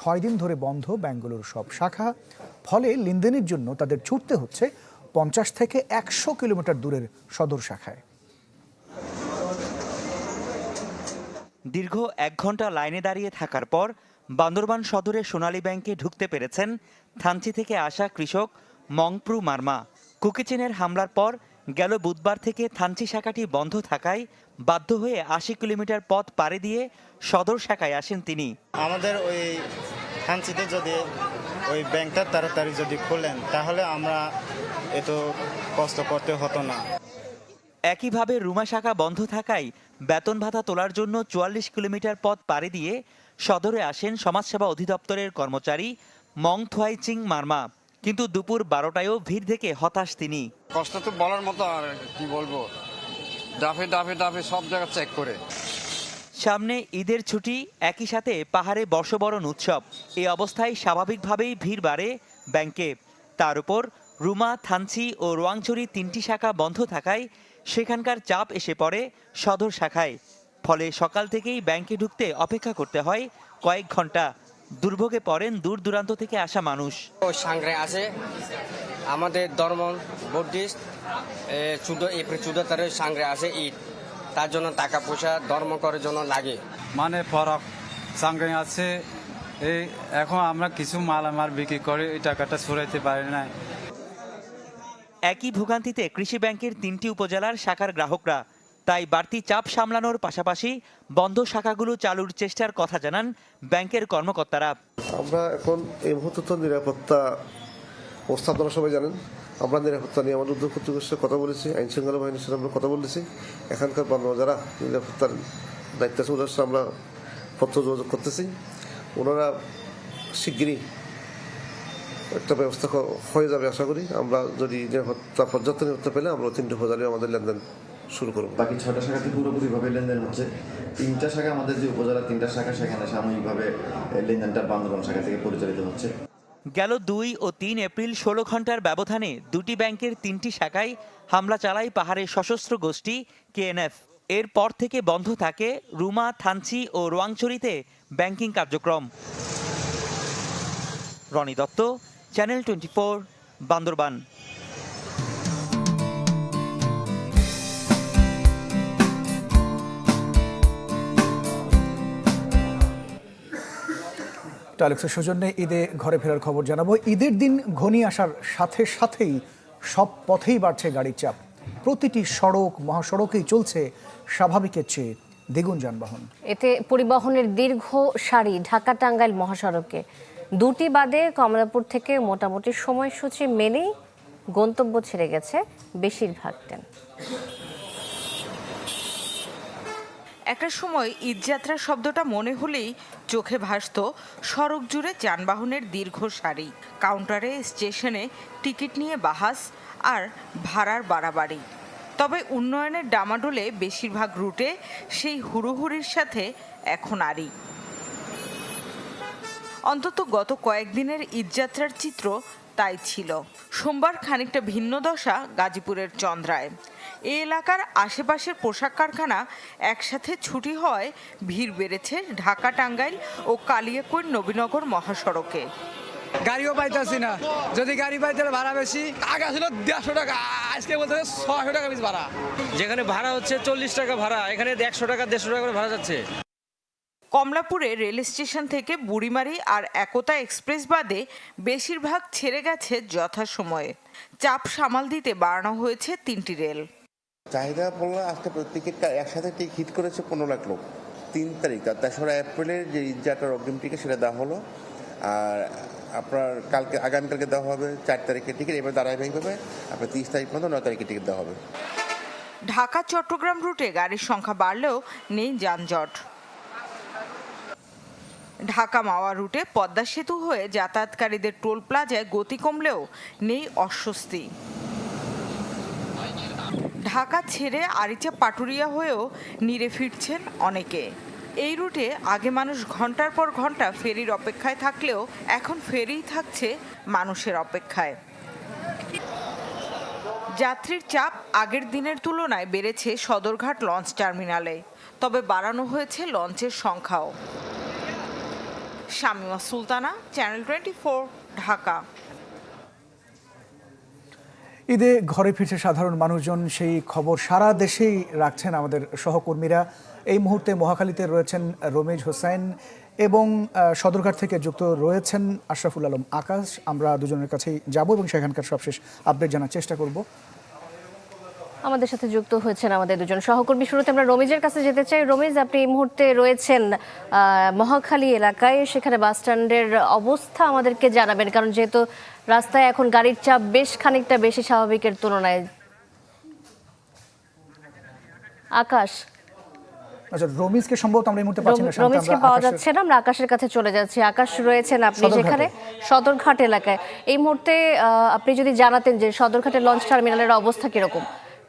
6 দিন ধরে বন্ধ ব্যাংকগুলোর সব শাখা। ফলে লেনদেনের জন্য তাদের ছুটতে হচ্ছে 50 থেকে 100 কিলোমিটার দূরের সদর শাখায়। দীর্ঘ 1 ঘন্টা লাইনে দাঁড়িয়ে থাকার পর বান্দরবান সদরের সোনালী ব্যাংকে ঢুকতে পেরেছেন থানচি থেকে আসা কৃষক মংপ্রু মারমা। কুকিচেনের হামলার পর গেল বুধবার থেকে থানচি শাখাটি বন্ধ থাকায় বাধ্য হয়ে 80 কিলোমিটার পথ পাড়ি দিয়ে সদর শাখায় আসেন তিনি। আমাদের ওই থানচিতে যদি ওই ব্যাংকটা তাড়াতাড়ি যদি খোলেন তাহলে আমরা এত কষ্ট করতে হতো না। একইভাবে রুমা শাখা বন্ধ থাকায় বেতন ভাতা তোলার জন্য 44 কিলোমিটার পথ পাড়ি দিয়ে সদরে আসেন সমাজসেবা অধিদপ্তরের কর্মচারী মং থুয়াইচিং মারমা। কিন্তু দুপুর 12টায়ও ভিড় দেখে হতাশ তিনি। কষ্ট তো বলার মতো, আর কি বলবো, ডাফে ডাফে ডাফে সব জায়গা চেক করে। সামনে ঈদের ছুটি, একই সাথে পাহাড়ে বর্ষবরণ উৎসব। এই অবস্থায় স্বাভাবিকভাবেই ভিড় বাড়ে ব্যাংকে। তার উপর রুমা, থানচি ও রোয়াংছড়ি 3টি শাখা বন্ধ থাকায় সেখানকার চাপ এসে পড়ে সদর শাখায়। ফলে সকাল থেকেই ব্যাংকে ঢুকতে অপেক্ষা করতে হয় কয়েক ঘন্টা। দুর্ভোগে পড়েন দূর দূরান্ত থেকে আসা মানুষ। সাংগ্রে আছে আমাদের ধর্ম বুদ্ধিস্ট, 14 এপ্রিল 14 তারিখ সাংগ্রে আছে ঈদ, তার জন্য টাকা পয়সা ধর্ম করার জন্য লাগে। মানে ফরক সাংগ্রে আছে, এই এখন আমরা কিছু মালামাল বিক্রি করে এই টাকাটা সরাইতে পারি না। একই ভোগান্তিতে কৃষি ব্যাংকের 3টি উপজেলার শাখার গ্রাহকরা। তাই বাড়তি চাপ সামলানোর পাশাপাশি বন্ধ শাখাগুলো চালুর চেষ্টার কথা জানান ব্যাংকের কর্মকর্তারা। আমরা এখন এই মুহূর্তে তো নিরাপত্তা অবস্থা আপনারা সবাই জানেন। আমরা নিরাপত্তা নিয়ে আমাদের উদ্যোগ কর্তৃপক্ষের সাথে কথা বলেছি, আইন শৃঙ্খলা বাহিনীর সাথে আমরা কথা বলেছি। এখানকার যারা নিরাপত্তার দায়িত্ব আছে ওদের সাথে আমরা পত্র যোগাযোগ করতেছি। ওনারা শিগগিরই একটা ব্যবস্থা হয়ে যাবে আশা করি। আমরা যদি নিরাপত্তা পর্যাপ্ত নিরাপত্তা পেলে আমরা 3টি উপজেলায় আমাদের লেনদেন শুরু করব। বাকি 6টা শাখাতে পুরোপুরিভাবে লেনদেন হচ্ছে। 3টা শাখা আমাদের যে উপজেলা 3টা শাখা সেখানে সাময়িকভাবে লেনদেনটা বান্দরবান শাখা থেকে পরিচালিত হচ্ছে। গেল 2 ও 3 এপ্রিল 16 ঘন্টার ব্যবধানে 2টি ব্যাংকের 3টি শাখায় হামলা চালায় পাহাড়ের সশস্ত্র গোষ্ঠী কেএনএফ। এরপর থেকে বন্ধ থাকে রুমা, থানচি ও রোয়াংছড়িতে ব্যাংকিং কার্যক্রম। রনি দত্ত, চ্যানেল 24, বান্দরবান। টালেক্সের সৌজন্যে ঈদে ঘরে ফেরার খবর জানাবো। ঈদের দিন ঘনিয়ে আসার সাথে সাথেই সব পথেই বাড়ছে গাড়ির চাপ। প্রতিটি সড়ক, মহাসড়কেই চলছে স্বাভাবিকের চেয়ে দ্বিগুণ যানবাহন। এতে পরিবহনের দীর্ঘ সারি ঢাকা টাঙ্গাইল মহাসড়কে। 2টি বাদে কমলাপুর থেকে মোটামুটি সময়সূচি মেনেই গন্তব্য ছেড়ে গেছে বেশিরভাগ ট্রেন। একটা সময় ঈদযাত্রার শব্দটা মনে হলেই চোখে ভাসত সড়ক জুড়ে যানবাহনের দীর্ঘ সারি, কাউন্টারে, স্টেশনে টিকিট নিয়ে বাহাস আর ভাড়ার বাড়াবাড়ি। তবে উন্নয়নের ডামাডোলে বেশিরভাগ রুটে সেই হুড়োহুড়ির সাথে এখন আরই। অন্তত গত কয়েকদিনের ঈদযাত্রার চিত্র তাই ছিল। সোমবার খানিকটা ভিন্ন দশা গাজীপুরের চন্দ্রায়। এই এলাকার আশেপাশের পোশাক কারখানা একসাথে ছুটি হওয়ায় ভিড় বেড়েছে ঢাকা টাঙ্গাইল ও কালিয়াকৈর নবীনগর মহাসড়কে। গাড়িও পাইতেছি না, যদি গাড়ি পাইতে ভাড়া বেশি। আগে ছিল 150 টাকা, আজকে বলতে 600 টাকা বেশি ভাড়া। যেখানে ভাড়া হচ্ছে 40 টাকা ভাড়া, এখানে 100 টাকা 150 টাকা করে ভাড়া যাচ্ছে। কমলাপুরে রেল স্টেশন থেকে বুড়িমারি আর একতা এক্সপ্রেস বাদে বেশিরভাগ ছেড়ে গেছে যথাসময়ে। চাপ সামাল দিতে বাড়ানো হয়েছে 3টি রেল। চাহিদা বললে আজকে টিকিট একসাথে হিট করেছে 15 লাখ লোক। 3 তারিখ 3রা এপ্রিলের যে ঈদযাত্রার অগ্রিম টিকিট সেটা দেওয়া হলো। আর আপনার আগামীকালকে দেওয়া হবে 4 তারিখের টিকিট। এবার ধারাবাহিকভাবে আপনার 30 তারিখ পর্যন্ত 9 তারিখের টিকিট দেওয়া হবে। ঢাকা চট্টগ্রাম রুটে গাড়ির সংখ্যা বাড়লেও নেই যানজট। ঢাকা মাওয়া রুটে পদ্মা সেতু হয়ে যাতায়াতকারীদের টোল প্লাজায় গতি কমলেও নেই অস্বস্তি। ঢাকা ছেড়ে আরিচা পাটুরিয়া হয়েও নিরে ফিরছেন অনেকে। এই রুটে আগে মানুষ ঘন্টার পর ঘন্টা ফেরির অপেক্ষায় থাকলেও এখন ফেরিই থাকছে মানুষের অপেক্ষায়। যাত্রীর চাপ আগের দিনের তুলনায় বেড়েছে সদরঘাট লঞ্চ টার্মিনালে, তবে বাড়ানো হয়েছে লঞ্চের সংখ্যাও। শামিমা সুলতানা, চ্যানেল 24, ঢাকা। ঈদে ঘরে ফিরছে সাধারণ মানুষজন, সেই খবর সারা দেশেই রাখছেন আমাদের সহকর্মীরা। এই মুহূর্তে মহাখালীতে রয়েছেন রমিজ হোসেন এবং সদরঘাট থেকে যুক্ত রয়েছেন আশরাফুল আলম আকাশ। আমরা দুজনের কাছেই যাব এবং সেখানকার সবশেষ আপডেট জানার চেষ্টা করব। আমাদের সাথে যুক্ত হয়েছেন আমাদের দুজন সহকর্মী। শুরুতে আমরা রমিজের কাছে যেতে চাই। রমিজ, আপনি এই মুহূর্তে রয়েছেন মহাখালী এলাকায়, সেখানে বাস স্ট্যান্ডের অবস্থা আমাদেরকে জানাবেন, কারণ যেহেতু রাস্তায় এখন গাড়ির চাপ বেশ খানিকটা বেশি স্বাভাবিকের তুলনায়। আকাশ, আচ্ছা, রমিজকে সম্ভবত আমরা এই মুহূর্তে পাচ্ছি না। রমিজকে পাওয়া যাচ্ছে না, আমরা আকাশের কাছে চলে যাচ্ছি। আকাশ, রয়েছেন আপনি যেখানে সদরঘাট এলাকায়, এই মুহূর্তে আপনি যদি জানাতেন যে সদরঘাটের লঞ্চ টার্মিনালের অবস্থা কিরকম,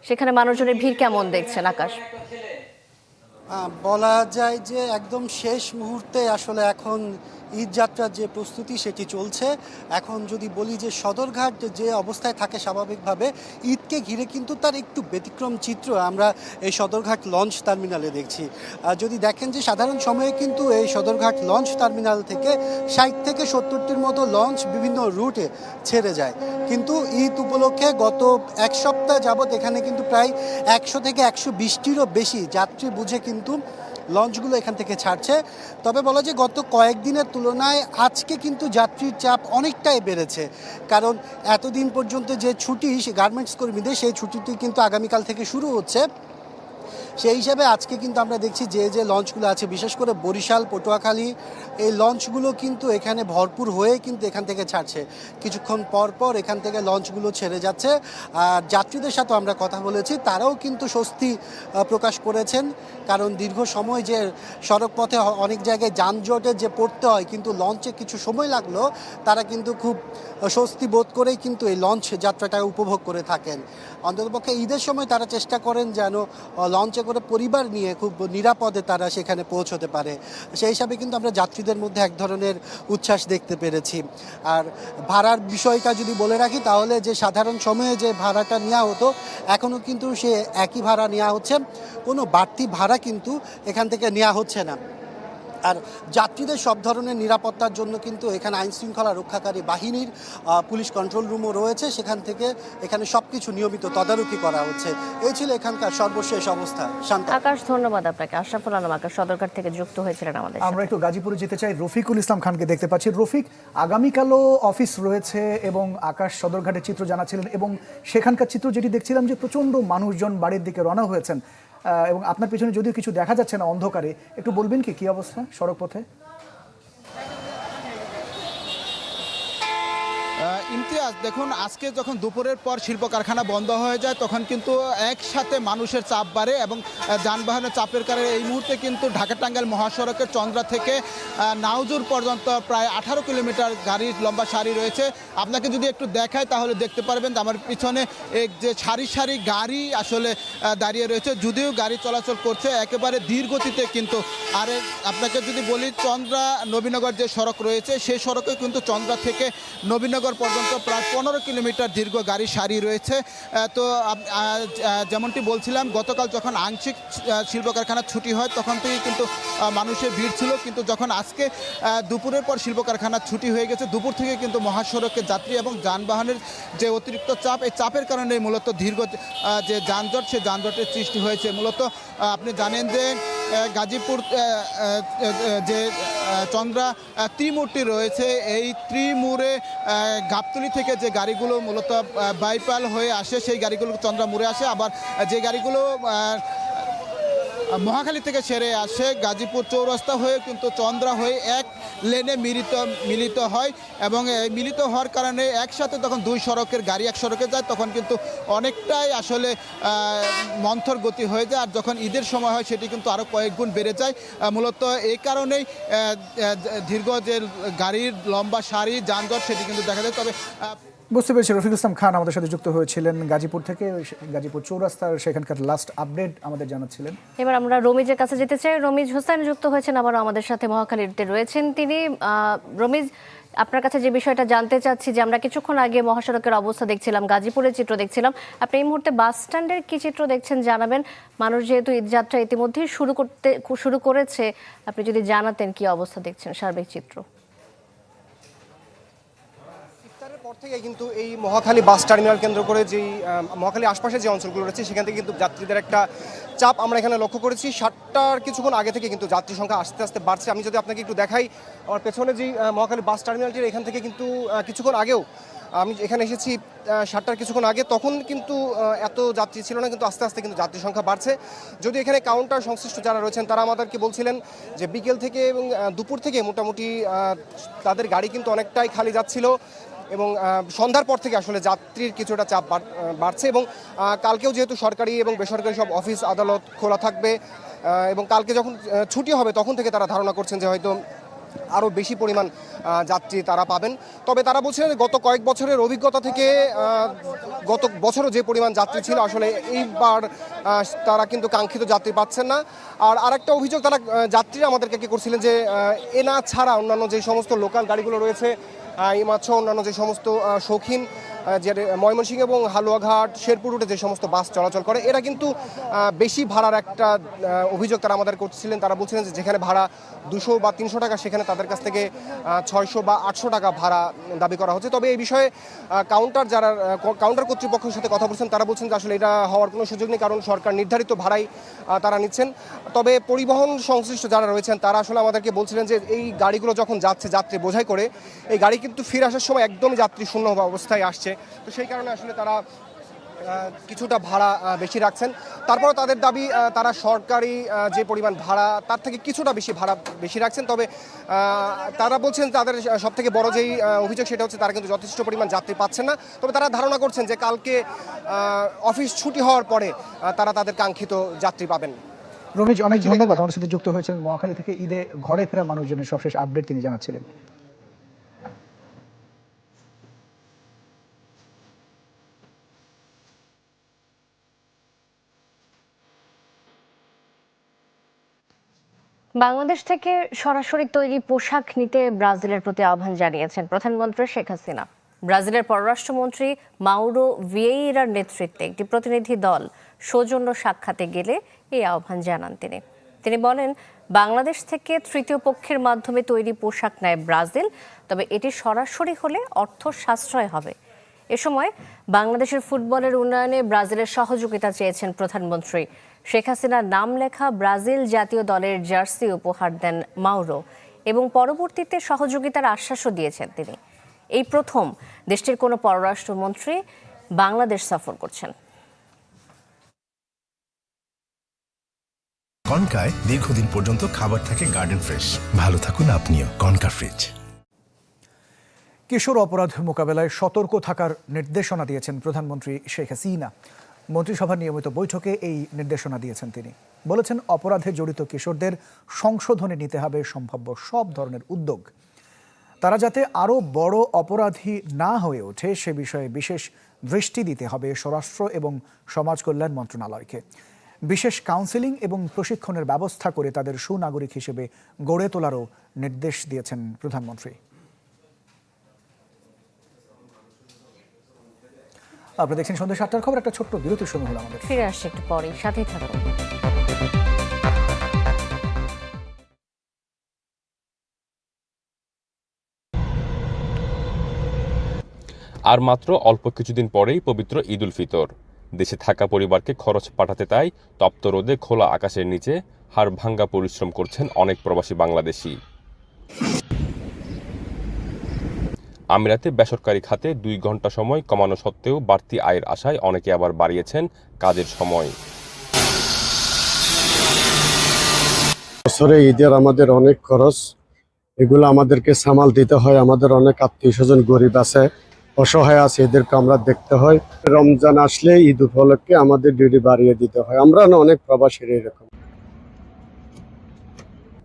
সেখানে মানুষজনের ভিড় কেমন দেখছেন আকাশ? বলা যায় যে একদম শেষ মুহূর্তে আসলে এখন ঈদ যাত্রার যে প্রস্তুতি সেটি চলছে। এখন যদি বলি যে সদরঘাট যে অবস্থায় থাকে স্বাভাবিকভাবে, ঈদকে ঘিরে কিন্তু তার একটু ব্যতিক্রম চিত্র আমরা এই সদরঘাট লঞ্চ টার্মিনালে দেখছি। যদি দেখেন যে সাধারণ সময়ে কিন্তু এই সদরঘাট লঞ্চ টার্মিনাল থেকে 60 থেকে 70টির মতো লঞ্চ বিভিন্ন রুটে ছেড়ে যায়, কিন্তু ঈদ উপলক্ষে গত এক সপ্তাহ যাবৎ এখানে কিন্তু প্রায় 100 থেকে 120টিরও বেশি যাত্রী বুঝে কিন্তু লঞ্চগুলো এখান থেকে ছাড়ছে। তবে বলা যায় গত কয়েকদিনের তুলনায় আজকে কিন্তু যাত্রীর চাপ অনেকটাই বেড়েছে, কারণ এতদিন পর্যন্ত যে ছুটি গার্মেন্টস কর্মীদের, সেই ছুটিটি কিন্তু আগামীকাল থেকে শুরু হচ্ছে। সেই হিসাবে আজকে কিন্তু আমরা দেখছি যে লঞ্চগুলো আছে, বিশেষ করে বরিশাল, পটুয়াখালী, এই লঞ্চগুলো কিন্তু এখানে ভরপুর হয়ে কিন্তু এখান থেকে ছাড়ছে। কিছুক্ষণ পর পর এখান থেকে লঞ্চগুলো ছেড়ে যাচ্ছে। আর যাত্রীদের সাথে আমরা কথা বলেছি, তারাও কিন্তু স্বস্তি প্রকাশ করেছেন, কারণ দীর্ঘ সময় যে সড়ক পথে অনেক জায়গায় যানজটে যে পড়তে হয়, কিন্তু লঞ্চে কিছু সময় লাগলো, তারা কিন্তু খুব স্বস্তি বোধ করেই কিন্তু এই লঞ্চ যাত্রাটা উপভোগ করে থাকেন। অন্ততপক্ষে ঈদের সময় তারা চেষ্টা করেন যেন লঞ্চে করে পরিবার নিয়ে খুব নিরাপদে তারা সেখানে পৌঁছতে পারে। সেই হিসাবে কিন্তু আমরা যাত্রীদের মধ্যে এক ধরনের উচ্ছ্বাস দেখতে পেরেছি। আর ভাড়ার বিষয়টা যদি বলে রাখি, তাহলে যে সাধারণ সময়ে যে ভাড়াটা নেওয়া হতো, এখনও কিন্তু সে একই ভাড়া নেওয়া হচ্ছে, কোনো বাড়তি ভাড়া কিন্তু এখান থেকে নেওয়া হচ্ছে না। আর যাত্রীদের সব ধরনের নিরাপত্তার জন্য কিন্তু এখানে আইনশৃঙ্খলা রক্ষাকারী বাহিনীর পুলিশ কন্ট্রোল রুমও রয়েছে, সেখান থেকে এখানে সব কিছু নিয়মিত তদারকি করা হচ্ছে। এই ছিল এখানকার সর্বশেষ অবস্থা। আকাশ, ধন্যবাদ আপনাকে। আশরাফুল আলম আকাশ সদরঘাট থেকে যুক্ত হয়েছিলেন আমাদের। আমরা একটু গাজীপুরে যেতে চাই, রফিকুল ইসলাম খানকে দেখতে পাচ্ছি। রফিক, আগামীকালও অফিস রয়েছে এবং আকাশ সদরঘাটের চিত্র জানাচ্ছিলেন, এবং সেখানকার চিত্র যেটি দেখছিলাম যে প্রচণ্ড মানুষজন বাড়ির দিকে রওনা হয়েছেন, এবং আপনার পিছনে যদিও কিছু দেখা যাচ্ছে না অন্ধকারে, একটু বলবেন কি অবস্থা সড়ক পথে? ইমতিয়াজ, দেখুন, আজকে যখন দুপুরের পর শিল্প কারখানা বন্ধ হয়ে যায়, তখন কিন্তু একসাথে মানুষের চাপ বাড়ে এবং যানবাহনের চাপের কারণে এই মুহূর্তে কিন্তু ঢাকা টাঙ্গাইল মহাসড়কের চন্দ্রা থেকে নাউজুর পর্যন্ত প্রায় 18 কিলোমিটার গাড়ির লম্বা সারি রয়েছে। আপনাকে যদি একটু দেখায় তাহলে দেখতে পারবেন আমার পিছনে যে সারি সারি গাড়ি আসলে দাঁড়িয়ে রয়েছে, যদিও গাড়ি চলাচল করছে একেবারে ধীর গতিতে, কিন্তু আর আপনাকে যদি বলি চন্দ্রা নবীনগর যে সড়ক রয়েছে, সেই সড়কে কিন্তু চন্দ্রা থেকে নবীনগর পর্যন্ত প্রায় 15 কিলোমিটার দীর্ঘ গাড়ি সারি রয়েছে। তো যেমনটি বলছিলাম, গতকাল যখন আংশিক শিল্প কারখানার ছুটি হয় তখন থেকেই কিন্তু মানুষের ভিড় ছিল, কিন্তু যখন আজকে দুপুরের পর শিল্প কারখানার ছুটি হয়ে গেছে, দুপুর থেকে কিন্তু মহাসড়কে যাত্রী এবং যানবাহনের যে অতিরিক্ত চাপ, এই চাপের কারণে মূলত দীর্ঘ যে যানজট, সে যানজটের সৃষ্টি হয়েছে। মূলত আপনি জানেন যে গাজীপুর যে চন্দ্রা ত্রিমূর্তি রয়েছে, এই ত্রিমুরে গাবতলী থেকে যে গাড়িগুলো মূলত বাইপাল হয়ে আসে, সেই গাড়িগুলো চন্দ্রা মুড়ে আসে, আবার যে গাড়িগুলো মহাখালী থেকে ছেড়ে আসে গাজীপুর চৌরাস্তা হয়ে কিন্তু চন্দ্রা হয়ে এক লেনে মিলিত হয়, এবং মিলিত হওয়ার কারণে একসাথে তখন দুই সড়কের গাড়ি এক সড়কে যায়, তখন কিন্তু অনেকটাই আসলে মন্থর গতি হয়ে যায়। আর যখন ঈদের সময় হয় সেটি কিন্তু আরও কয়েক গুণ বেড়ে যায়। মূলত এই কারণেই দীর্ঘ যে গাড়ির লম্বা সারি যানজট সেটি কিন্তু দেখা যায়। তবে বুঝতে পেরেছি, রফিকুল ইসলাম খান আমাদের সাথে যুক্ত হয়েছিলেন গাজীপুর থেকে, গাজীপুর চৌরাস্তার সেখানকার লাস্ট আপডেট আমাদের জানাচ্ছিলেন। এবার আমরা রমিজের কাছে যেতে চাই। রমিজ হোসেন যুক্ত হয়েছেন আবার আমাদের সাথে, মহাখালীতে রয়েছেন তিনি। রমিজ, আপনার কাছে যে বিষয়টা জানতে চাচ্ছি যে আমরা কিছুক্ষণ আগে মহাসড়কের অবস্থা দেখছিলাম, গাজীপুরের চিত্র দেখছিলাম, আপনি এই মুহূর্তে বাস স্ট্যান্ডের কি চিত্র দেখছেন জানাবেন। মানুষ যেহেতু ঈদযাত্রা ইতিমধ্যেই শুরু করেছে, আপনি যদি জানাতেন কি অবস্থা দেখছেন সার্বিক চিত্র। পর থেকে কিন্তু এই মহাখালী বাস টার্মিনাল কেন্দ্র করে যেই মহাখালী আশপাশে যে অঞ্চলগুলো রয়েছে সেখান থেকে কিন্তু যাত্রীদের একটা চাপ আমরা এখানে লক্ষ্য করেছি। 7টার কিছুক্ষণ আগে থেকে কিন্তু যাত্রী সংখ্যা আস্তে আস্তে বাড়ছে। আমি যদি আপনাকে একটু দেখাই, আমার পেছনে যেই মহাখালী বাস টার্মিনালটির এখান থেকে কিন্তু কিছুক্ষণ আগেও আমি এখানে এসেছি 7টার কিছুক্ষণ আগে, তখন কিন্তু এত যাত্রী ছিল না, কিন্তু আস্তে আস্তে কিন্তু যাত্রী সংখ্যা বাড়ছে। যদি এখানে কাউন্টার সংশ্লিষ্ট যারা রয়েছেন তারা আমাদেরকে বলছিলেন যে বিকেল থেকে এবং দুপুর থেকে মোটামুটি তাদের গাড়ি কিন্তু অনেকটাই খালি যাচ্ছিল এবং সন্ধ্যার পর থেকে আসলে যাত্রীর কিছুটা চাপ বাড়ছে। এবং কালকেও যেহেতু সরকারি এবং বেসরকারি সব অফিস আদালত খোলা থাকবে এবং কালকে যখন ছুটি হবে তখন থেকে তারা ধারণা করছেন যে হয়তো আরও বেশি পরিমাণ যাত্রী তারা পাবেন। তবে তারা বলছেন গত কয়েক বছরের অভিজ্ঞতা থেকে গত বছরও যে পরিমাণ যাত্রী ছিল আসলে এইবার তারা কিন্তু কাঙ্ক্ষিত যাত্রী পাচ্ছেন না। আর আরেকটা অভিযোগ তারা যাত্রীরা আমাদেরকে কি করছিলেন যে এনা ছাড়া অন্যান্য যে সমস্ত লোকাল গাড়িগুলো রয়েছে, ইমাচ্ছ অন্যান্য যে সমস্ত শৌখিন যে ময়মনসিংহ এবং হালুয়াঘাট শেরপুর রুটে যে সমস্ত বাস চলাচল করে এরা কিন্তু বেশি ভাড়ার একটা অভিযোগ তারা আমাদের করছিলেন। তারা বলছিলেন যে যেখানে ভাড়া 200 বা 300 টাকা সেখানে তাদের কাছ থেকে 600 বা 800 টাকা ভাড়া দাবি করা হচ্ছে। তবে এই বিষয়ে কাউন্টার কর্তৃপক্ষের সাথে কথা বলছেন, তারা বলছেন যে আসলে এটা হওয়ার কোনো সুযোগ নেই, কারণ সরকার নির্ধারিত ভাড়াই তারা নিচ্ছেন। তবে পরিবহন সংশ্লিষ্ট যারা রয়েছেন তারা আসলে আমাদেরকে বলছিলেন যে এই গাড়িগুলো যখন যাচ্ছে যাত্রী বোঝাই করে, এই গাড়ি কিন্তু ফিরে আসার সময় একদম যাত্রী শূন্য অবস্থায় আসছে। তো সেই কারণে আসলে তারা কিছুটা ভাড়া বেশি রাখছেন। তারপর তাদের দাবি তারা সরকারি যে পরিমাণ ভাড়া তার থেকে কিছুটা ভাড়া বেশি রাখছেন। তবে তারা বলছেন তাদের সবথেকে বড় যেই অভিযোগ সেটা হচ্ছে তারা কিন্তু যথেষ্ট পরিমাণ যাত্রী পাচ্ছেন না। তবে তারা ধারণা করছেন যে কালকে অফিস ছুটি হওয়ার পরে তারা তাদের কাঙ্ক্ষিত যাত্রী পাবেন। রমেশ, অনেক ধন্যবাদ আমাদের সাথে যুক্ত হয়েছেন। মহাখালী থেকে ঈদে ঘরে ফেরা মানুষজনের সবশেষ আপডেট তিনি জানাচ্ছিলেন। বাংলাদেশ থেকে সরাসরি তৈরি পোশাক নিতে ব্রাজিলের প্রতি আহ্বান জানিয়েছেন প্রধানমন্ত্রী শেখ হাসিনা। ব্রাজিলের পররাষ্ট্রমন্ত্রী মাউরো ভিয়েইরার নেতৃত্বে একটি প্রতিনিধি দল সৌজন্য সাক্ষাতে গেলে এই আহ্বান জানান তিনি বলেন, বাংলাদেশ থেকে তৃতীয় পক্ষের মাধ্যমে তৈরি পোশাক নেয় ব্রাজিল, তবে এটি সরাসরি হলে অর্থ সাশ্রয় হবে। এ সময় বাংলাদেশের ফুটবলের উন্নয়নে ব্রাজিলের সহযোগিতা চেয়েছেন প্রধানমন্ত্রী। শেখ হাসিনার নাম লেখা ব্রাজিল জাতীয় দলের জার্সি উপহার দেন মাউরো এবং পরবর্তীতে সহযোগিতার আশ্বাসও দিয়েছেন তিনি। এই প্রথম দেশটির কোনো পররাষ্ট্রমন্ত্রী বাংলাদেশ সফর করছেন। কনকায় দীর্ঘদিন পর্যন্ত খাবার থাকে গার্ডেন ফ্রেশ। ভালো থাকুন আপনিও। Concha fridge. কিশোর অপরাধ মোকাবেলায় সতর্ক থাকার নির্দেশনা দিয়েছেন প্রধানমন্ত্রী শেখ হাসিনা। মন্ত্রিসভার নিয়মিত বৈঠকে এই নির্দেশনা দিয়েছেন তিনি। বলেছেন, অপরাধে জড়িত কিশোরদের সংশোধনে নিতে হবে সম্ভাব্য সব ধরনের উদ্যোগ। তারা যাতে আরও বড় অপরাধী না হয়ে ওঠে সে বিষয়ে বিশেষ দৃষ্টি দিতে হবে স্বরাষ্ট্র এবং সমাজ কল্যাণ মন্ত্রণালয়কে। বিশেষ কাউন্সেলিং এবং প্রশিক্ষণের ব্যবস্থা করে তাদের সুনাগরিক হিসেবে গড়ে তোলারও নির্দেশ দিয়েছেন প্রধানমন্ত্রী। আপনারা দেখছেন সন্ধ্যা 7টার খবর। একটা ছোট্ট বিরতির সময় হলো আমাদের। ফিরে আসছে একটু পরে, সাথেই থাকুন। আর মাত্র অল্প কিছুদিন পরেই পবিত্র ঈদ উল ফিতর। দেশে থাকা পরিবারকে খরচ পাঠাতে তাই তপ্ত রোদে খোলা আকাশের নিচে হাড় ভাঙ্গা পরিশ্রম করছেন অনেক প্রবাসী বাংলাদেশি। আমিরাতে বেসরকারি খাতে 2 ঘন্টা সময় কমানো সত্ত্বেও বাড়তি আয়ের আশায় অনেকে আবার বাড়িয়েছেন কাজের সময়। বছরে ঈদের আমাদের অনেক খরচ, এগুলো আমাদেরকে সামাল দিতে হয়। আমাদের অনেক আত্মীয় স্বজন গরিব আছে, অসহায় আছে, এদেরকে আমরা দেখতে হয়। রমজান আসলে ঈদ উপলক্ষে আমাদের ডিউটি বাড়িয়ে দিতে হয়। আমরা না অনেক প্রবাসীর এরকম।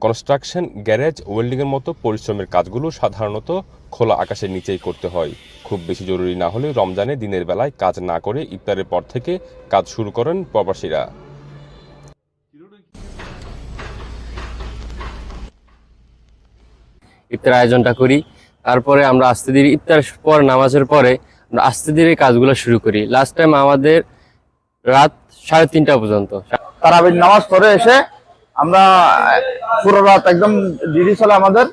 কনস্ট্রাকশন, গ্যারেজ, ওয়েল্ডিংয়ের মতো পরিশ্রমের কাজগুলো সাধারণত খোলা আকাশের নিচেই করতে হয়। খুব বেশি জরুরি না হলে রমজানে দিনের বেলায় কাজ না করে ইফতারের পর থেকে কাজ শুরু করেন প্রবাসীরা। ইফতার আয়োজনটা করি, তারপরে আমরা আস্তে ধীরে ইফতার পর নামাজের পরে আমরা আস্তে ধীরে কাজগুলো শুরু করি। লাস্ট টাইম আমাদের রাত 3:30 পর্যন্ত। তারাবির নামাজ পড়ে এসে আমরা পুরো রাত একদম ডিডি চলে আমাদের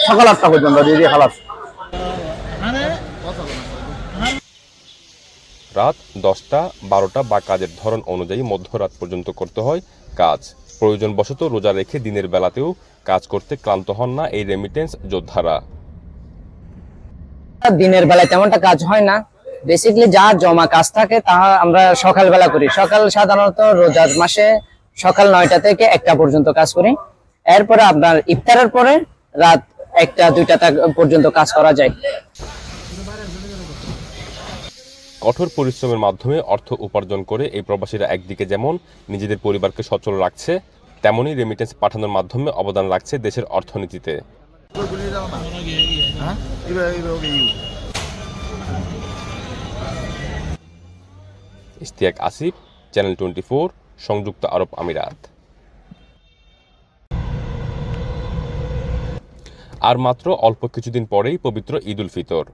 সকাল 8টা পর্যন্ত ডিডি খালাস। রাত 10টা 12টা বা কাজের ধরন অনুযায়ী মধ্যরাত পর্যন্ত করতে হয় কাজ। প্রয়োজনবশত রোজা রেখে দিনের বেলাতেও কাজ করতে ক্লান্ত হন না এই রেমিটেন্স যোদ্ধারা। দিনের বেলায় তেমনটা কাজ হয় না, বেসিক্যালি যা জমা কাজ থাকে তা আমরা সকালবেলা করি। সকাল সাধারণত রোজার মাসে সকাল 9টা থেকে 1টা পর্যন্ত কাজ করি। এরপরে আপনার ইফতারের পরে রাত 1টা-2টা পর্যন্ত কাজ করা যায়। কঠোর পরিশ্রমের মাধ্যমে অর্থ উপার্জন করে এই প্রবাসীরা একদিকে যেমন নিজেদের পরিবারকে সচল রাখছে, তেমনি রেমিটেন্স পাঠানোর মাধ্যমে অবদান রাখছে দেশের অর্থনীতিতে। ইশতিয়াক আসিফ, চ্যানেল 24, সংযুক্ত আরব আমিরাত। আর মাত্র অল্প কিছুদিন পরেই পবিত্র ঈদ উল ফিতর।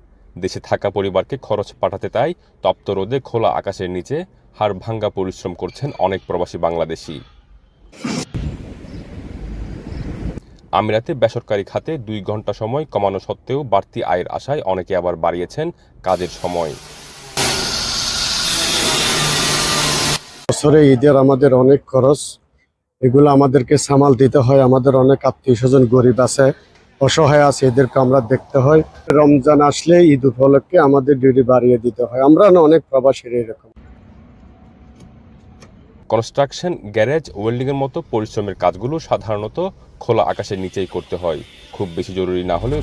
দেশে থাকা পরিবারকে খরচ পাঠাতে তাই তপ্ত রোদে খোলা আকাশের নিচে হাড়ভাঙ্গা পরিশ্রম করছেন অনেক প্রবাসী বাংলাদেশি। আমিরাতে বেসরকারি খাতে 2 ঘন্টা সময় কমানো সত্ত্বেও বাড়তি আয়ের আশায় অনেকে আবার বাড়িয়েছেন কাজের সময়। বছরে ঈদের আমাদের অনেক খরচ, এগুলো আমাদেরকে সামাল দিতে হয়। আমাদের অনেক আত্মীয় স্বজন গরিব আছে, অসহায় আছে, এদেরকে আমরা দেখতে হয়। রমজান আসলে ঈদ উপলক্ষে আমাদের ডিউটি বাড়িয়ে দিতে হয়। আমরা অনেক প্রবাসীর এরকম। কনস্ট্রাকশন, গ্যারেজ, ওয়েল্ডিংয়ের মতো পরিশ্রমের কাজগুলো সাধারণত খোলা আকাশের নিচেই করতে হয়, খুব বেশি জরুরি না হলেও।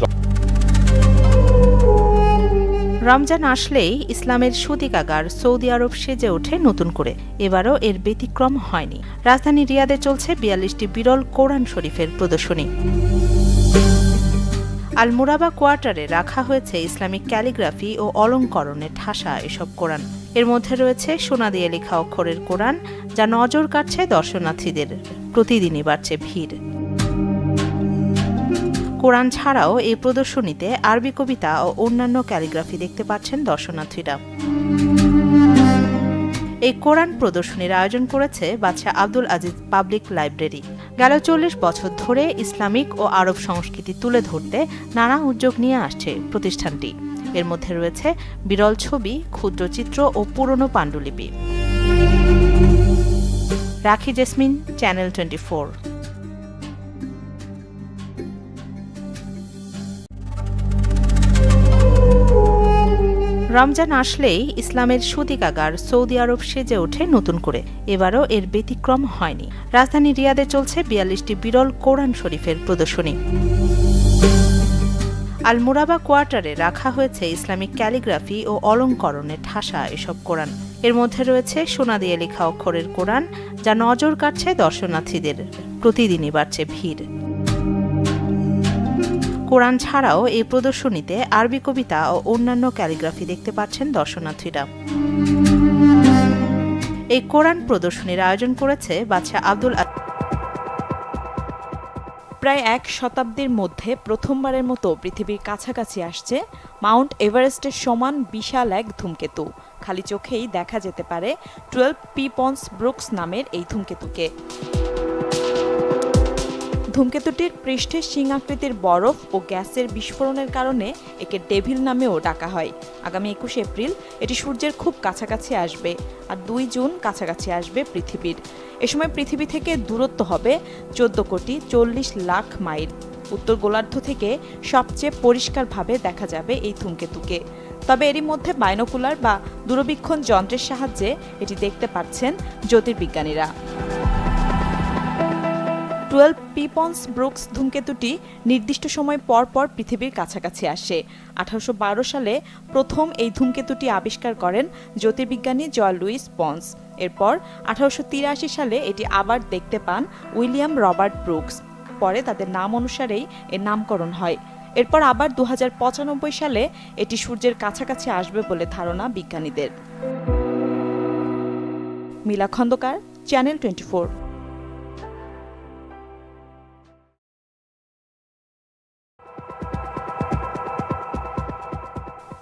রমজান আসলেই ইসলামের সূতিকাগার সৌদি আরব সেজে ওঠে নতুন করে। এবারও এর ব্যতিক্রম হয়নি। রাজধানী রিয়াদে চলছে 42টি বিরল কোরআন শরীফের প্রদর্শনী। আল মুরাবা কোয়ার্টারে রাখা হয়েছে ইসলামিক ক্যালিগ্রাফি ও অলঙ্করণে ঠাসা এসব কোরআন। এর মধ্যে রয়েছে সোনা দিয়ে লেখা অক্ষরের কোরআন, যা নজর কাটছে দর্শনার্থীদের। প্রতিদিনই বাড়ছে ভিড়। কোরআন ছাড়াও এই প্রদর্শনীতে আরবি কবিতা ও অন্যান্য ক্যালিগ্রাফি দেখতে পাচ্ছেন দর্শনার্থীরা। এই কোরআন প্রদর্শনীর আয়োজন করেছে বাদশাহ আব্দুল আজিজ পাবলিক লাইব্রেরি। গেল 40 বছর ধরে ইসলামিক ও আরব সংস্কৃতি তুলে ধরতে নানা উদ্যোগ নিয়ে আসছে প্রতিষ্ঠানটি। এর মধ্যে রয়েছে বিরল ছবি, ক্ষুদ্র চিত্র ও পুরনো পাণ্ডুলিপি। রাখি জেসমিন, চ্যানেল 24। রমজান আসলেই ইসলামের সূতিকাগার সৌদি আরব সেজে ওঠে নতুন করে। এবারও এর ব্যতিক্রম হয়নি। রাজধানী রিয়াদে চলছে 42টি বিরল কোরআন শরীফের প্রদর্শনী। আল মুরাবা কোয়ার্টারে রাখা হয়েছে ইসলামিক ক্যালিগ্রাফি ও অলঙ্করণে ঠাসা এসব কোরআন। এর মধ্যে রয়েছে সোনা দিয়ে লেখা অক্ষরের কোরআন, যা নজর কাটছে দর্শনার্থীদের। প্রতিদিনই বাড়ছে ভিড়। কোরআন ছাড়াও এই প্রদর্শনীতে আরবি কবিতা ও অন্যান্য ক্যালিগ্রাফি দেখতে পাচ্ছেন দর্শনার্থীরা। এই কোরআন প্রদর্শনীর আয়োজন করেছে বাদশাহ আব্দুল আজিজ। প্রায় 1 শতাব্দীর মধ্যে প্রথমবারের মতো পৃথিবীর কাছাকাছি আসছে মাউন্ট এভারেস্টের সমান বিশাল এক ধূমকেতু। খালি চোখেই দেখা যেতে পারে 12P পন্স ব্রুকস নামের এই ধূমকেতুকে। ধূমকেতুটির পৃষ্ঠে শিঙাকৃতির বরফ ও গ্যাসের বিস্ফোরণের কারণে একে ডেভিল নামেও ডাকা হয়। আগামী 21 এপ্রিল এটি সূর্যের খুব কাছাকাছি আসবে, আর 2 জুন কাছাকাছি আসবে পৃথিবীর। এ সময় পৃথিবী থেকে দূরত্ব হবে 14,40,00,000 মাইল। উত্তর গোলার্ধ থেকে সবচেয়ে পরিষ্কারভাবে দেখা যাবে এই ধূমকেতুকে। তবে এরই মধ্যে বাইনোকুলার বা দূরবীক্ষণ যন্ত্রের সাহায্যে এটি দেখতে পাচ্ছেন জ্যোতির্বিজ্ঞানীরা। 12P পন্স ব্রুকস ধূমকেতুটি নির্দিষ্ট সময় পর পর পৃথিবীর কাছাকাছি আসে। 1812 সালে প্রথম এই ধূমকেতুটি আবিষ্কার করেন জ্যোতির্বিজ্ঞানী জয় লুইস পন্স। এরপর 1883 সালে এটি আবার দেখতে পান উইলিয়াম রবার্ট ব্রুকস। পরে তাদের নাম অনুসারেই এর নামকরণ হয়। এরপর আবার 2095 সালে এটি সূর্যের কাছাকাছি আসবে বলে ধারণা বিজ্ঞানীদের। মিলা খন্দকার, চ্যানেল 24।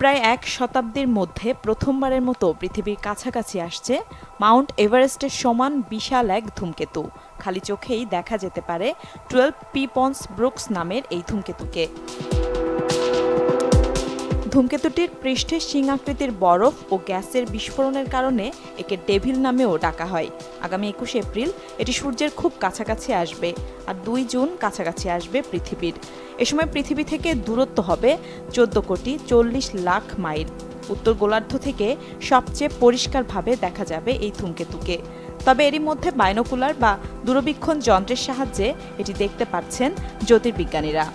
প্রায় এক শতাব্দীর মধ্যে প্রথমবারের মতো পৃথিবীর কাছাকাছি আসছে মাউন্ট এভারেস্টের সমান বিশাল এক ধূমকেতু। খালি চোখেই দেখা যেতে পারে 12P পন্স ব্রুকস নামের এই ধূমকেতুকে। ধূমকেতুটির পৃষ্ঠে শিঙাকৃতির বরফ ও গ্যাসের বিস্ফোরণের কারণে একে ডেভিল নামেও ডাকা হয়। আগামী 21 এপ্রিল এটি সূর্যের খুব কাছাকাছি আসবে, আর 2 জুন কাছাকাছি আসবে পৃথিবীর। এ সময় পৃথিবী থেকে দূরত্ব হবে 14,40,00,000 মাইল। উত্তর গোলার্ধ থেকে সবচেয়ে পরিষ্কারভাবে দেখা যাবে এই ধূমকেতুকে। তবে এরই মধ্যে বাইনোকুলার বা দূরবীক্ষণ যন্ত্রের সাহায্যে এটি দেখতে পাচ্ছেন জ্যোতির্বিজ্ঞানীরা।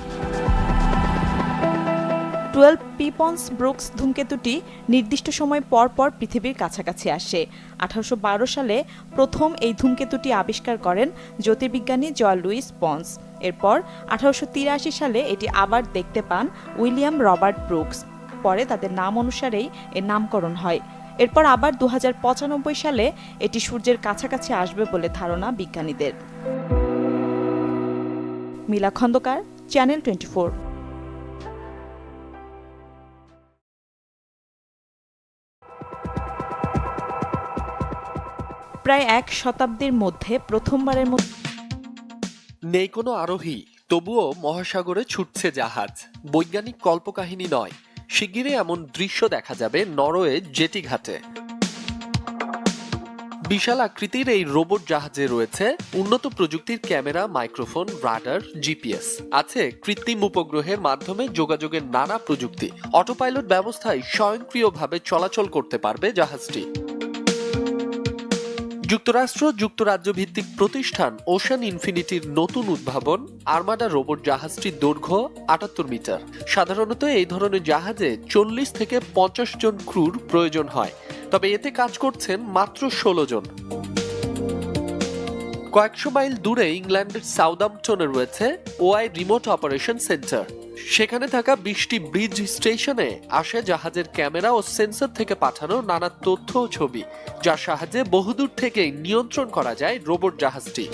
12P পন্স ব্রুকস ধূমকেতুটি নির্দিষ্ট সময় পর পর পৃথিবীর কাছাকাছি আসে। 1812 সালে প্রথম এই ধূমকেতুটি আবিষ্কার করেন জ্যোতির্বিজ্ঞানী জয় লুইস পন্স। এরপর 1883 সালে এটি আবার দেখতে পান উইলিয়াম রবার্ট ব্রুকস। পরে তাদের নাম অনুসারেই এর নামকরণ হয়। এরপর আবার 2095 সালে এটি সূর্যের কাছাকাছি আসবে বলে ধারণা বিজ্ঞানীদের। মিলা খন্দকার, চ্যানেল 24। প্রায় এক শতাব্দীর মধ্যে প্রথমবারের মতো নেই কোনো আরোহী, তবুও মহাসাগরে ছুটছে জাহাজ। বৈজ্ঞানিক কল্পকাহিনী নয়, শিগগিরই এমন দৃশ্য দেখা যাবে নরওয়ে জেটি ঘাটে। বিশাল আকৃতির এই রোবট জাহাজে রয়েছে উন্নত প্রযুক্তির ক্যামেরা, মাইক্রোফোন, রাডার, জিপিএস। আছে কৃত্রিম উপগ্রহের মাধ্যমে যোগাযোগের নানা প্রযুক্তি। অটোপাইলট ব্যবস্থায় স্বয়ংক্রিয়ভাবে চলাচল করতে পারবে জাহাজটি। যুক্তরাজ্য ভিত্তিক প্রতিষ্ঠান ওশান ইনফিনিটির নতুন উদ্ভাবন আর্মাডা রোবট জাহাজটির দৈর্ঘ্য 78 মিটার। সাধারণত এই ধরনের জাহাজে 40 থেকে 50 জন ক্রুর প্রয়োজন হয়, তবে এতে কাজ করছেন মাত্র 16 জন। কয়েকশো মাইল দূরে ইংল্যান্ডের সাউদাম্পটনে রয়েছে ওআই রিমোট অপারেশন সেন্টার। সেখানে থাকা 20টি ব্রিজ স্টেশনে আসে জাহাজের ক্যামেরা ও সেন্সর থেকে পাঠানো নানা তথ্য ও ছবি, যার সাহায্যে বহুদূর থেকেই নিয়ন্ত্রণ করা যায় রোবট জাহাজটি।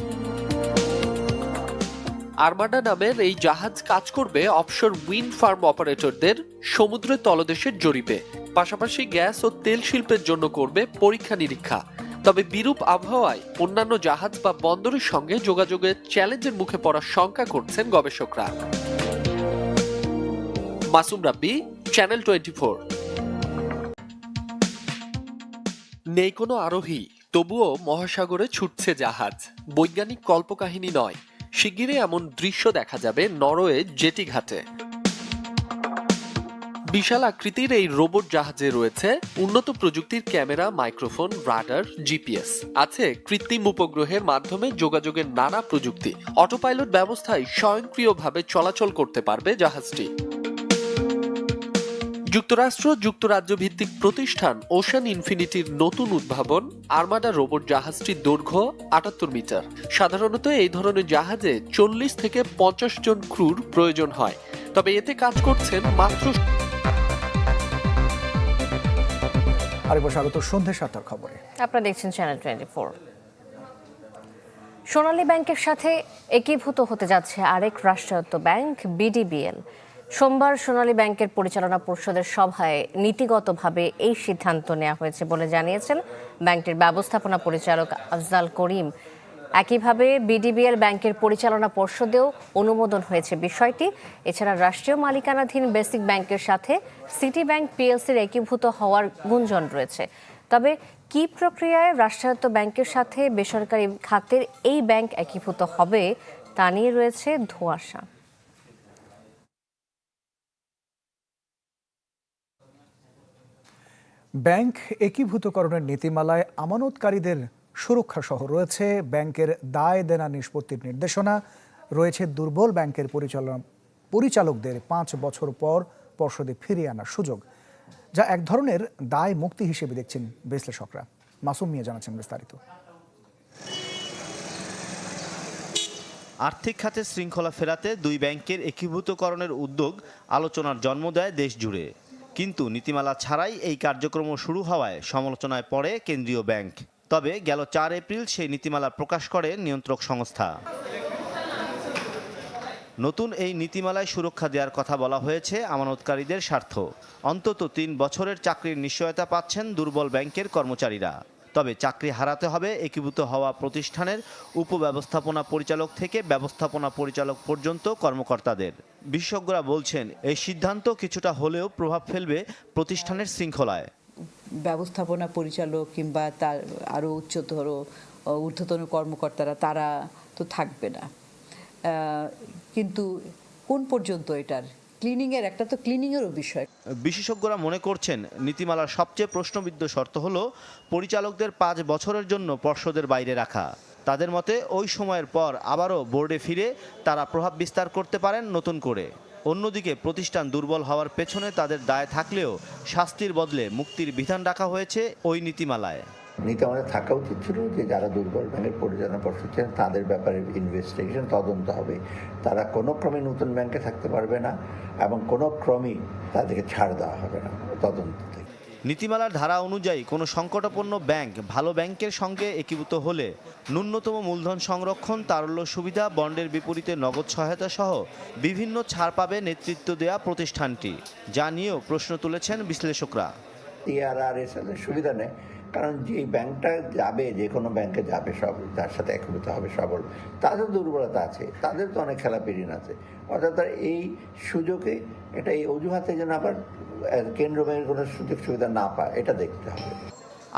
আর্মাডা নামের এই জাহাজ কাজ করবে অফশোর উইন্ড ফার্ম অপারেটরদের সমুদ্রের তলদেশের জরিপে, পাশাপাশি গ্যাস ও তেল শিল্পের জন্য করবে পরীক্ষা নিরীক্ষা। তবে বিরূপ আবহাওয়ায় অন্যান্য জাহাজ বা বন্দরের সঙ্গে যোগাযোগের চ্যালেঞ্জের মুখে পড়ার শঙ্কা করছেন গবেষকরা। মাসুম রাব্বি, চ্যানেল 24। নেই কোনো আরোহী, তবুও মহাসাগরে ছুটছে জাহাজ। বৈজ্ঞানিক কল্পকাহিনী নয়, শিগগিরই এমন দৃশ্য দেখা যাবে নরওয়ে জেটি ঘাটে। বিশাল আকৃতির এই রোবট জাহাজে রয়েছে উন্নত প্রযুক্তির ক্যামেরা, মাইক্রোফোন, রাডার, জিপিএস। আছে কৃত্রিম উপগ্রহের মাধ্যমে যোগাযোগের নানা প্রযুক্তি। অটোপাইলট ব্যবস্থায় স্বয়ংক্রিয়ভাবে চলাচল করতে পারবে জাহাজটি। যুক্তরাজ্য ভিত্তিক প্রতিষ্ঠান ওশান ইনফিনিটির নতুন উদ্ভাবন আর্মাডা রোবট জাহাজটির দৈর্ঘ্য 78 মিটার। সাধারণত এই ধরনের জাহাজে 40 থেকে 50 জন ক্রুর প্রয়োজন হয়, তবে এতে কাজ করছেন মাত্র। আরেকবার স্বাগত সন্ধ্যে 7টার খবরে। আপনারা দেখছেন চ্যানেল 24। সোনালী ব্যাংকের সাথে একীভূত হতে যাচ্ছে আরেক রাষ্ট্রায়ত্ত ব্যাংক বিডিবিএল। সোমবার সোনালী ব্যাংকের পরিচালনা পর্ষদের সভায় নীতিগতভাবে এই সিদ্ধান্ত নেওয়া হয়েছে বলে জানিয়েছেন ব্যাংকটির ব্যবস্থাপনা পরিচালক আফজাল করিম। একইভাবে বিডিবিএল ব্যাংকের পরিচালনা পর্ষদেও অনুমোদন হয়েছে বিষয়টি। এছাড়া রাষ্ট্রীয় মালিকানাধীন বেসিক ব্যাংকের সাথে সিটি ব্যাংক পিএলসির একীভূত হওয়ার গুঞ্জন রয়েছে। তবে কি প্রক্রিয়ায় রাষ্ট্রায়ত্ত ব্যাংকের সাথে বেসরকারি খাতের এই ব্যাংক একীভূত হবে তা নিয়ে রয়েছে ধোঁয়াশা। ব্যাংক একীভূতকরণের নীতিমালায় আমানতকারীদের সুরক্ষা সহ রয়েছে ব্যাংকের দায় দেনা নিষ্পত্তির নির্দেশনা, রয়েছে দুর্বল ব্যাংকের পরিচালকদের 5 বছর পর পর্ষদে ফিরিয়ে আনার সুযোগ, যা এক ধরনের দায় মুক্তি হিসেবে দেখছেন বিশ্লেষকরা। মাসুম মিয়া জানাচ্ছেন বিস্তারিত। আর্থিক খাতে শৃঙ্খলা ফেরাতে দুই ব্যাংকের একীভূতকরণের উদ্যোগ আলোচনার জন্ম দেয় দেশ জুড়ে। কিন্তু নীতিমালা ছাড়াই এই কার্যক্রম শুরু হওয়ায় সমালোচনায় পড়ে কেন্দ্রীয় ব্যাংক। তবে গেল 4 এপ্রিল সেই নীতিমালা প্রকাশ করে নিয়ন্ত্রক সংস্থা। নতুন এই নীতিমালায় সুরক্ষা দেওয়ার কথা বলা হয়েছে আমানতকারীদের স্বার্থ। অন্তত 3 বছরের চাকরির নিশ্চয়তা পাচ্ছেন দুর্বল ব্যাংকের কর্মচারীরা। তবে চাকরি হারাতে হবে একীভূত হওয়া প্রতিষ্ঠানের উপব্যবস্থাপনা পরিচালক থেকে ব্যবস্থাপনা পরিচালক পর্যন্ত কর্মকর্তাদের। বিশেষজ্ঞরা বলছেন এই সিদ্ধান্ত কিছুটা হলেও প্রভাব ফেলবে প্রতিষ্ঠানের শৃঙ্খলায়। ব্যবস্থাপনা পরিচালক কিংবা তার আরও উচ্চতর ঊর্ধ্বতন কর্মকর্তারা তারা তো থাকবে না, কিন্তু কোন পর্যন্ত এটার ক্লিনিংয়ের একটা তো ক্লিনিংয়েরও বিষয়। বিশেষজ্ঞরা মনে করছেন নীতিমালার সবচেয়ে প্রশ্নবিদ্ধ শর্ত হলো পরিচালকদের 5 বছরের জন্য পর্ষদের বাইরে রাখা। তাদের মতে ওই সময়ের পর আবারও বোর্ডে ফিরে তারা প্রভাব বিস্তার করতে পারেন নতুন করে। অন্যদিকে প্রতিষ্ঠান দুর্বল হওয়ার পেছনে তাদের দায় থাকলেও শাস্তির বদলে মুক্তির বিধান রাখা হয়েছে ওই নীতিমালায়। নীতি আমাদের থাকা উচিত ছিল যে যারা দুর্বল ব্যাংকের পরিচালনা পর্ষদ ছিলেন তাদের ব্যাপারে ইনভেস্টিগেশন তদন্ত হবে। তারা কোনো ক্রমে নতুন ব্যাংকে থাকতে পারবে না এবং কোনো ক্রমেই তাদেরকে ছাড় দেওয়া হবে না তদন্ত থেকে। নীতিমালার ধারা অনুযায়ী কোনো সংকটাপন্ন ব্যাংক ভালো ব্যাংকের সঙ্গে একীভূত হলে ন্যূনতম মূলধন সংরক্ষণ, তারল্য সুবিধা, বন্ডের বিপরীতে নগদ সহায়তা সহ বিভিন্ন ছাড় পাবে নেতৃত্ব দেয়া প্রতিষ্ঠানটি, যা নিয়েও প্রশ্ন তুলেছেন বিশ্লেষকরা। TRRSL এর সুবিধা নেই, কারণ যে ব্যাংকটা যাবে, যে কোনো ব্যাংকে যাবে, সব তার সাথে একীভূত হবে সবল, তাদের দুর্বলতা আছে, তাদের তো অনেক খেলাপিরিন আছে। অর্থাৎ তার এই সুযোগে এটা এই অজুহাতে যেন আবার কেন্দ্র ব্যাংকের কোনো সুযোগ সুবিধা না পায়, এটা দেখতে হবে।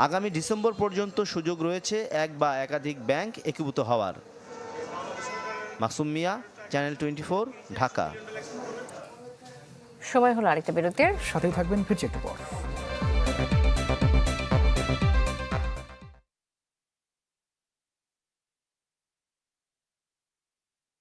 আগামী ডিসেম্বর পর্যন্ত সুযোগ রয়েছে এক বা একাধিক ব্যাংক একীভূত হওয়ার। মাসুম মিয়া, চ্যানেল 24, ঢাকা। সময় হলো আরেকটা বিরতির, সাথেই থাকবেন, ফিরছি একটু পর।